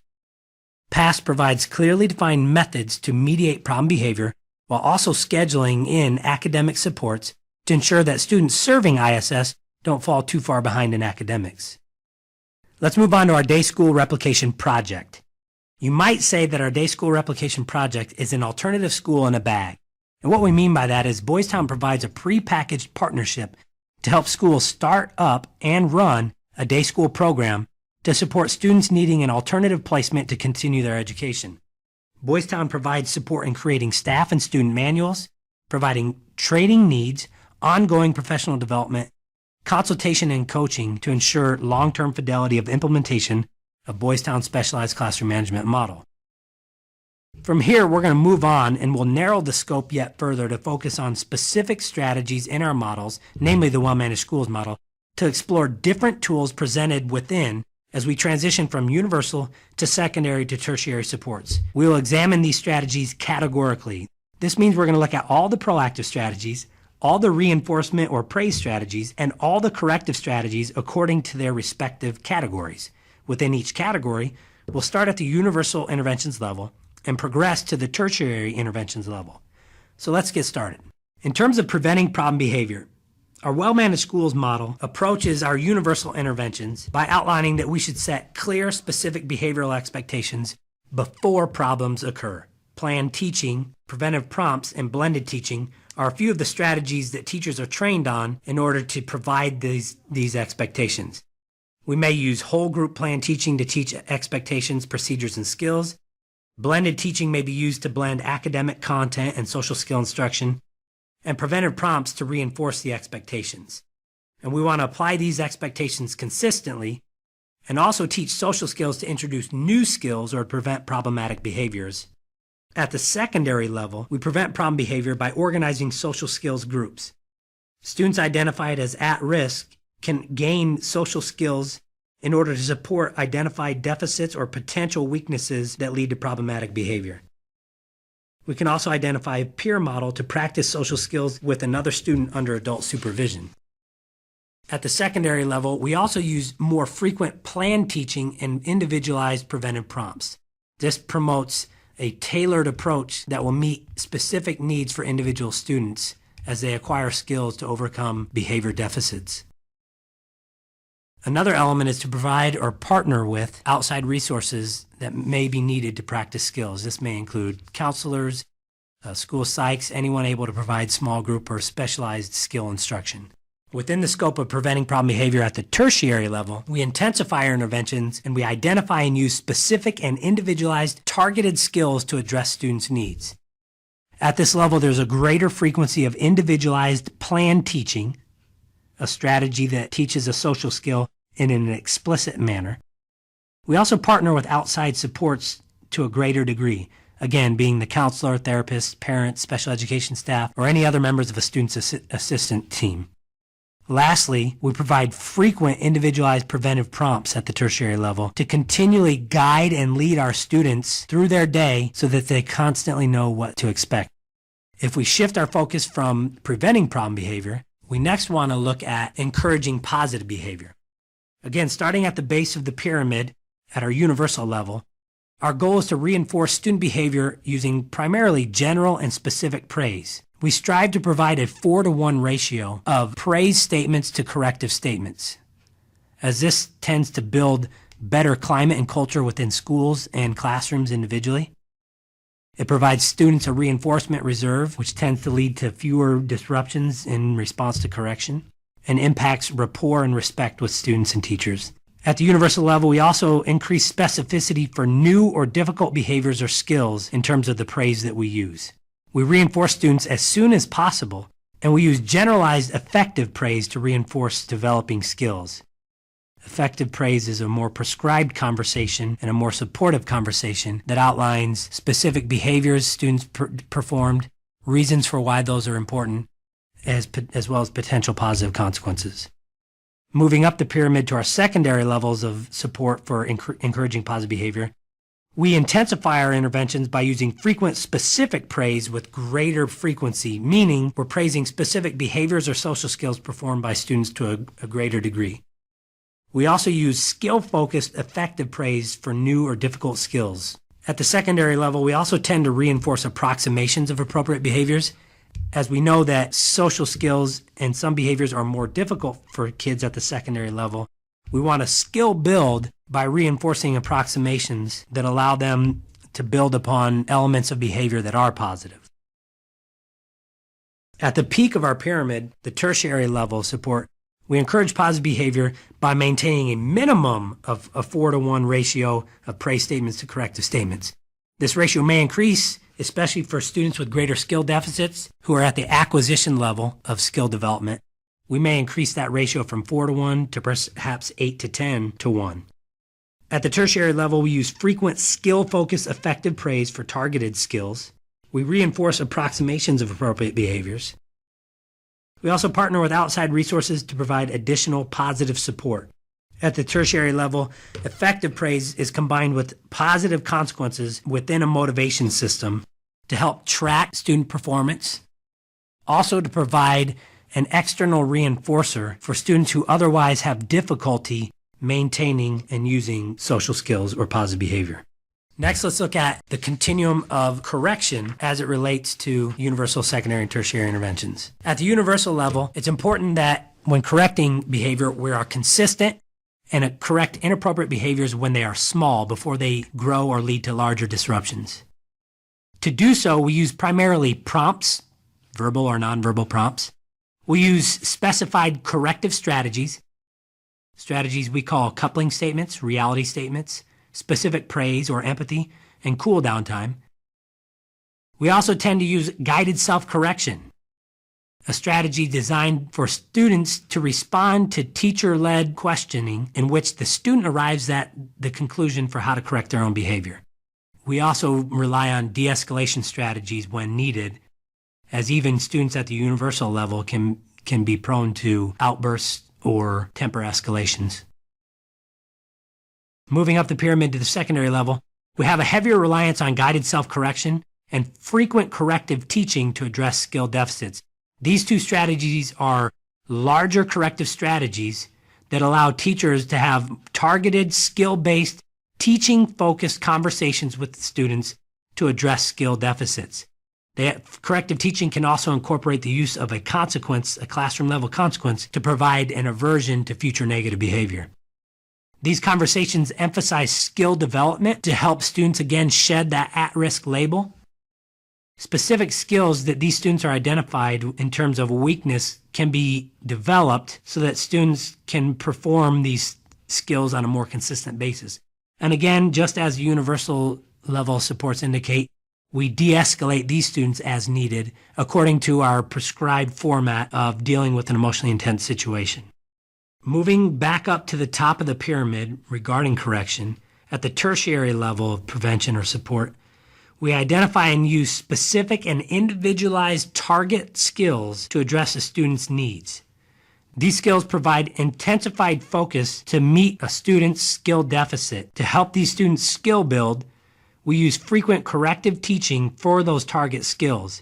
PASS provides clearly defined methods to mediate problem behavior while also scheduling in academic supports to ensure that students serving ISS don't fall too far behind in academics. Let's move on to our day school replication project. You might say that our day school replication project is an alternative school in a bag. And what we mean by that is Boys Town provides a pre-packaged partnership to help schools start up and run a day school program to support students needing an alternative placement to continue their education. Boys Town provides support in creating staff and student manuals, providing training needs, ongoing professional development, consultation and coaching to ensure long-term fidelity of implementation of Boys Town's specialized classroom management model. From here, we're going to move on and we'll narrow the scope yet further to focus on specific strategies in our models, namely the well-managed schools model, to explore different tools presented within as we transition from universal to secondary to tertiary supports. We will examine these strategies categorically. This means we're going to look at all the proactive strategies, all the reinforcement or praise strategies, and all the corrective strategies according to their respective categories. Within each category, we'll start at the universal interventions level and progress to the tertiary interventions level. So let's get started. In terms of preventing problem behavior, our well-managed schools model approaches our universal interventions by outlining that we should set clear, specific behavioral expectations before problems occur. Planned teaching, preventive prompts, and blended teaching are a few of the strategies that teachers are trained on in order to provide these expectations. We may use whole group planned teaching to teach expectations, procedures, and skills. Blended teaching may be used to blend academic content and social skill instruction, and preventive prompts to reinforce the expectations. And we want to apply these expectations consistently and also teach social skills to introduce new skills or prevent problematic behaviors. At the secondary level, we prevent problem behavior by organizing social skills groups. Students identified as at risk can gain social skills in order to support identified deficits or potential weaknesses that lead to problematic behavior. We can also identify a peer model to practice social skills with another student under adult supervision. At the secondary level, we also use more frequent planned teaching and individualized preventive prompts. This promotes a tailored approach that will meet specific needs for individual students as they acquire skills to overcome behavior deficits. Another element is to provide or partner with outside resources that may be needed to practice skills. This may include counselors, school psychs, anyone able to provide small group or specialized skill instruction. Within the scope of preventing problem behavior at the tertiary level, we intensify our interventions and we identify and use specific and individualized targeted skills to address students' needs. At this level, there's a greater frequency of individualized planned teaching, a strategy that teaches a social skill in an explicit manner. We also partner with outside supports to a greater degree, again, being the counselor, therapist, parents, special education staff, or any other members of a student's assistant team. Lastly, we provide frequent individualized preventive prompts at the tertiary level to continually guide and lead our students through their day so that they constantly know what to expect. If we shift our focus from preventing problem behavior, we next want to look at encouraging positive behavior. Again, starting at the base of the pyramid at our universal level, our goal is to reinforce student behavior using primarily general and specific praise. We strive to provide a 4-to-1 ratio of praise statements to corrective statements, as this tends to build better climate and culture within schools and classrooms individually. It provides students a reinforcement reserve, which tends to lead to fewer disruptions in response to correction, and impacts rapport and respect with students and teachers. At the universal level, we also increase specificity for new or difficult behaviors or skills in terms of the praise that we use. We reinforce students as soon as possible, and we use generalized effective praise to reinforce developing skills. Effective praise is a more prescribed conversation and a more supportive conversation that outlines specific behaviors students performed, reasons for why those are important, as well as potential positive consequences. Moving up the pyramid to our secondary levels of support for encouraging positive behavior, we intensify our interventions by using frequent specific praise with greater frequency, meaning we're praising specific behaviors or social skills performed by students to a greater degree. We also use skill-focused effective praise for new or difficult skills. At the secondary level, we also tend to reinforce approximations of appropriate behaviors, as we know that social skills and some behaviors are more difficult for kids at the secondary level. We want to skill build by reinforcing approximations that allow them to build upon elements of behavior that are positive. At the peak of our pyramid, the tertiary level of support, we encourage positive behavior by maintaining a minimum of a 4-to-1 ratio of praise statements to corrective statements. This ratio may increase, especially for students with greater skill deficits who are at the acquisition level of skill development. We may increase that ratio from 4-to-1 to perhaps 8-to-10-to-1. At the tertiary level, we use frequent skill-focused effective praise for targeted skills. We reinforce approximations of appropriate behaviors. We also partner with outside resources to provide additional positive support. At the tertiary level, effective praise is combined with positive consequences within a motivation system to help track student performance, also to provide an external reinforcer for students who otherwise have difficulty maintaining and using social skills or positive behavior. Next, let's look at the continuum of correction as it relates to universal, secondary, and tertiary interventions. At the universal level, it's important that when correcting behavior, we are consistent and correct inappropriate behaviors when they are small before they grow or lead to larger disruptions. To do so, we use primarily prompts, verbal or nonverbal prompts. We use specified corrective strategies we call coupling statements, reality statements, specific praise or empathy, and cool down time. We also tend to use guided self-correction, a strategy designed for students to respond to teacher-led questioning in which the student arrives at the conclusion for how to correct their own behavior. We also rely on de-escalation strategies when needed, as even students at the universal level can be prone to outbursts or temper escalations. Moving up the pyramid to the secondary level, we have a heavier reliance on guided self-correction and frequent corrective teaching to address skill deficits. These two strategies are larger corrective strategies that allow teachers to have targeted, skill-based, teaching-focused conversations with the students to address skill deficits. Corrective teaching can also incorporate the use of a consequence, a classroom-level consequence, to provide an aversion to future negative behavior. These conversations emphasize skill development to help students, again, shed that at-risk label. Specific skills that these students are identified in terms of weakness can be developed so that students can perform these skills on a more consistent basis. And again, just as universal level supports indicate, we de-escalate these students as needed according to our prescribed format of dealing with an emotionally intense situation. Moving back up to the top of the pyramid regarding correction, at the tertiary level of prevention or support, we identify and use specific and individualized target skills to address a student's needs. These skills provide intensified focus to meet a student's skill deficit. To help these students skill build, we use frequent corrective teaching for those target skills.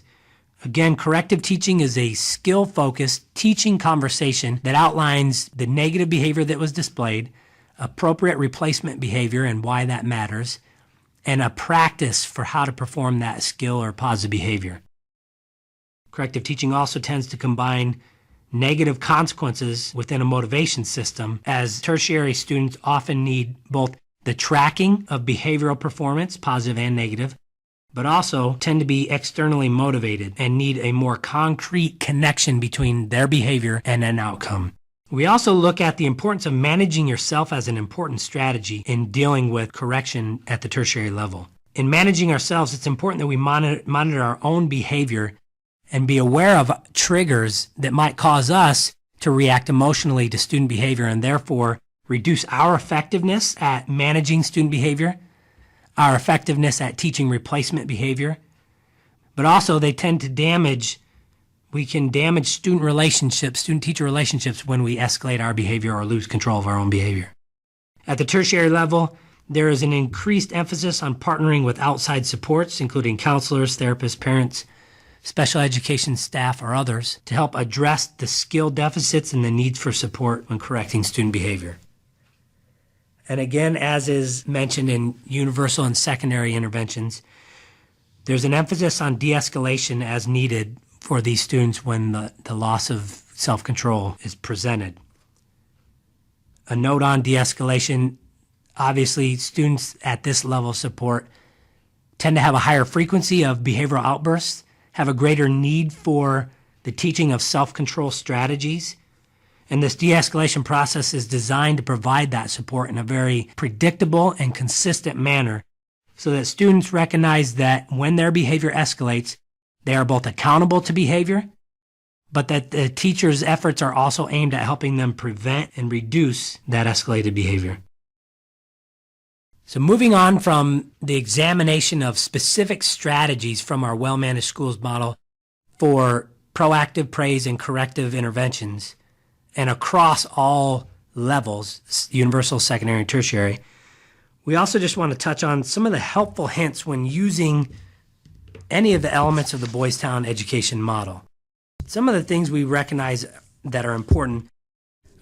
Again, corrective teaching is a skill-focused teaching conversation that outlines the negative behavior that was displayed, appropriate replacement behavior and why that matters, and a practice for how to perform that skill or positive behavior. Corrective teaching also tends to combine negative consequences within a motivation system, as tertiary students often need both the tracking of behavioral performance, positive and negative, but also tend to be externally motivated and need a more concrete connection between their behavior and an outcome. We also look at the importance of managing yourself as an important strategy in dealing with correction at the tertiary level. In managing ourselves, it's important that we monitor our own behavior and be aware of triggers that might cause us to react emotionally to student behavior and therefore reduce our effectiveness at managing student behavior, our effectiveness at teaching replacement behavior, but also they tend to we can damage student relationships, student-teacher relationships when we escalate our behavior or lose control of our own behavior. At the tertiary level, there is an increased emphasis on partnering with outside supports, including counselors, therapists, parents, special education staff, or others, to help address the skill deficits and the needs for support when correcting student behavior. And again, as is mentioned in universal and secondary interventions, there's an emphasis on de-escalation as needed for these students when the loss of self-control is presented. A note on de-escalation, obviously students at this level of support tend to have a higher frequency of behavioral outbursts, have a greater need for the teaching of self-control strategies, and this de-escalation process is designed to provide that support in a very predictable and consistent manner so that students recognize that when their behavior escalates, they are both accountable to behavior, but that the teacher's efforts are also aimed at helping them prevent and reduce that escalated behavior. So moving on from the examination of specific strategies from our well-managed schools model for proactive praise and corrective interventions, and across all levels, universal, secondary, and tertiary, we also just want to touch on some of the helpful hints when using any of the elements of the Boys Town education model. Some of the things we recognize that are important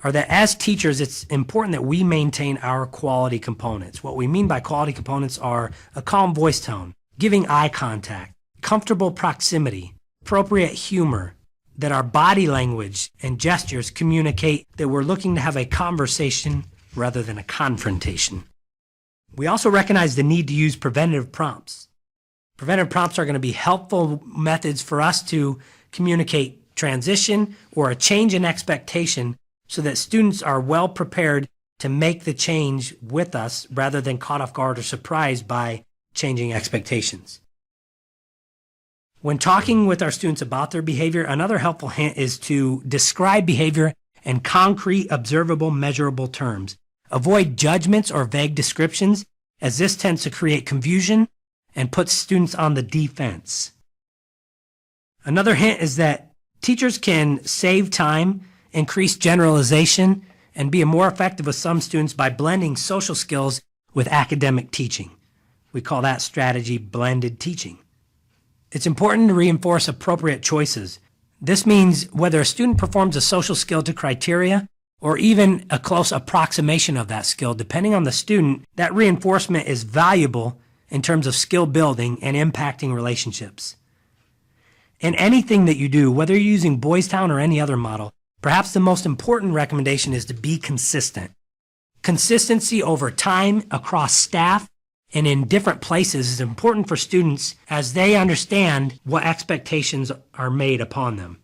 are that as teachers, it's important that we maintain our quality components. What we mean by quality components are a calm voice tone, giving eye contact, comfortable proximity, appropriate humor, that our body language and gestures communicate that we're looking to have a conversation rather than a confrontation. We also recognize the need to use preventative prompts. Preventative prompts are going to be helpful methods for us to communicate transition or a change in expectation so that students are well prepared to make the change with us rather than caught off guard or surprised by changing expectations. When talking with our students about their behavior, another helpful hint is to describe behavior in concrete, observable, measurable terms. Avoid judgments or vague descriptions, as this tends to create confusion and puts students on the defense. Another hint is that teachers can save time, increase generalization, and be more effective with some students by blending social skills with academic teaching. We call that strategy blended teaching. It's important to reinforce appropriate choices. This means whether a student performs a social skill to criteria or even a close approximation of that skill, depending on the student, that reinforcement is valuable in terms of skill building and impacting relationships. In anything that you do, whether you're using Boys Town or any other model, perhaps the most important recommendation is to be consistent. Consistency over time across staff and in different places is important for students as they understand what expectations are made upon them.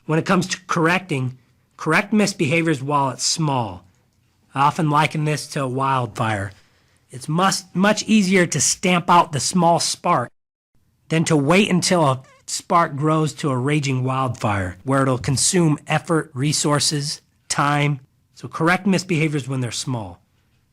When it comes to correcting, correct misbehaviors while it's small. I often liken this to a wildfire. It's much easier to stamp out the small spark than to wait until a spark grows to a raging wildfire where it'll consume effort, resources, time. So correct misbehaviors when they're small.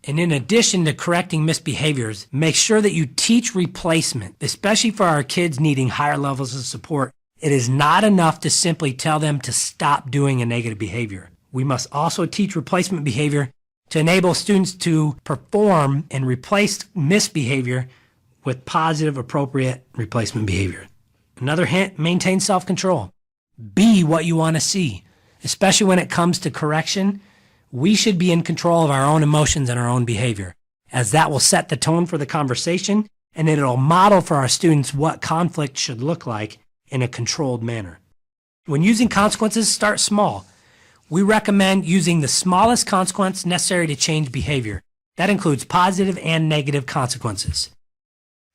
And in addition to correcting misbehaviors, make sure that you teach replacement, especially for our kids needing higher levels of support. It is not enough to simply tell them to stop doing a negative behavior. We must also teach replacement behavior to enable students to perform and replace misbehavior with positive, appropriate replacement behavior. Another hint, maintain self-control. Be what you want to see. Especially when it comes to correction, we should be in control of our own emotions and our own behavior, as that will set the tone for the conversation and it'll model for our students what conflict should look like in a controlled manner. When using consequences, start small. We recommend using the smallest consequence necessary to change behavior. That includes positive and negative consequences.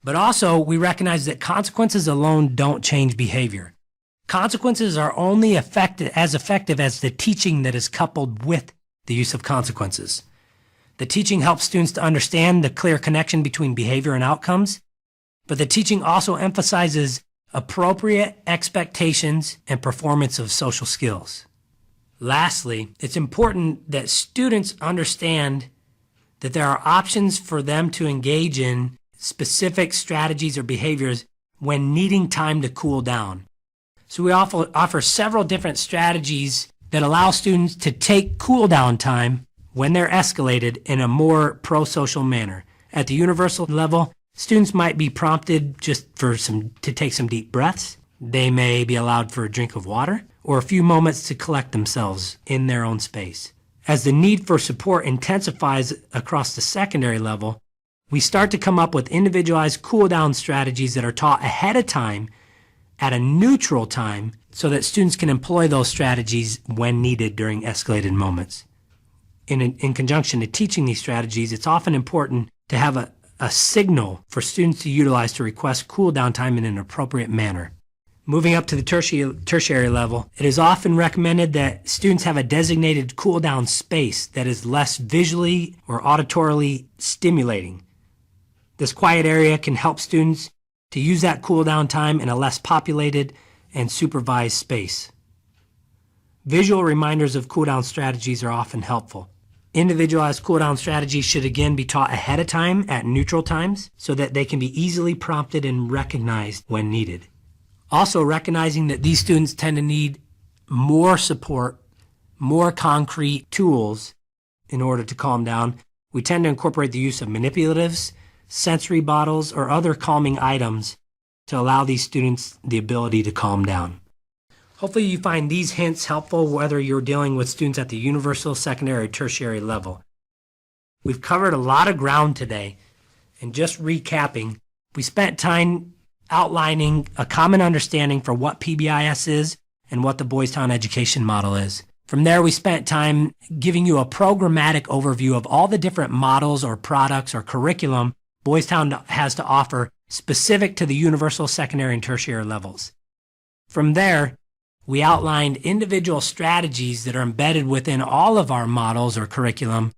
But also, we recognize that consequences alone don't change behavior. Consequences are only as effective as the teaching that is coupled with the use of consequences. The teaching helps students to understand the clear connection between behavior and outcomes, but the teaching also emphasizes appropriate expectations and performance of social skills. Lastly, it's important that students understand that there are options for them to engage in specific strategies or behaviors when needing time to cool down. So we offer several different strategies that allow students to take cool down time when they're escalated in a more pro-social manner. At the universal level, students might be prompted just to take some deep breaths. They may be allowed for a drink of water or a few moments to collect themselves in their own space. As the need for support intensifies across the secondary level, we start to come up with individualized cool down strategies that are taught ahead of time at a neutral time so that students can employ those strategies when needed during escalated moments. In conjunction to teaching these strategies, it's often important to have a signal for students to utilize to request cool down time in an appropriate manner. Moving up to the tertiary level, it is often recommended that students have a designated cool down space that is less visually or auditorily stimulating. This quiet area can help students to use that cool down time in a less populated and supervised space. Visual reminders of cool down strategies are often helpful. Individualized cool down strategies should again be taught ahead of time at neutral times so that they can be easily prompted and recognized when needed. Also recognizing that these students tend to need more support, more concrete tools in order to calm down, we tend to incorporate the use of manipulatives, sensory bottles, or other calming items to allow these students the ability to calm down. Hopefully you find these hints helpful whether you're dealing with students at the universal, secondary, or tertiary level. We've covered a lot of ground today, and just recapping, we spent time outlining a common understanding for what PBIS is and what the Boys Town education model is. From there, we spent time giving you a programmatic overview of all the different models or products or curriculum Boys Town has to offer specific to the universal, secondary, and tertiary levels. From there, we outlined individual strategies that are embedded within all of our models or curriculum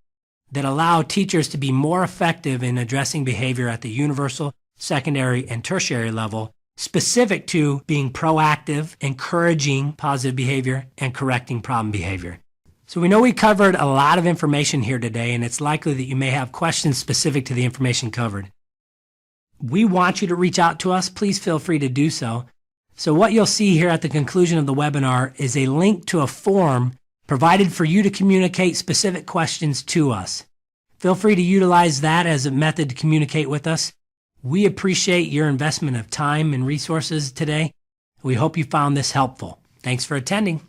that allow teachers to be more effective in addressing behavior at the universal, secondary, and tertiary level, specific to being proactive, encouraging positive behavior, and correcting problem behavior. So we know we covered a lot of information here today, and it's likely that you may have questions specific to the information covered. We want you to reach out to us. Please feel free to do so. So what you'll see here at the conclusion of the webinar is a link to a form provided for you to communicate specific questions to us. Feel free to utilize that as a method to communicate with us. We appreciate your investment of time and resources today. We hope you found this helpful. Thanks for attending.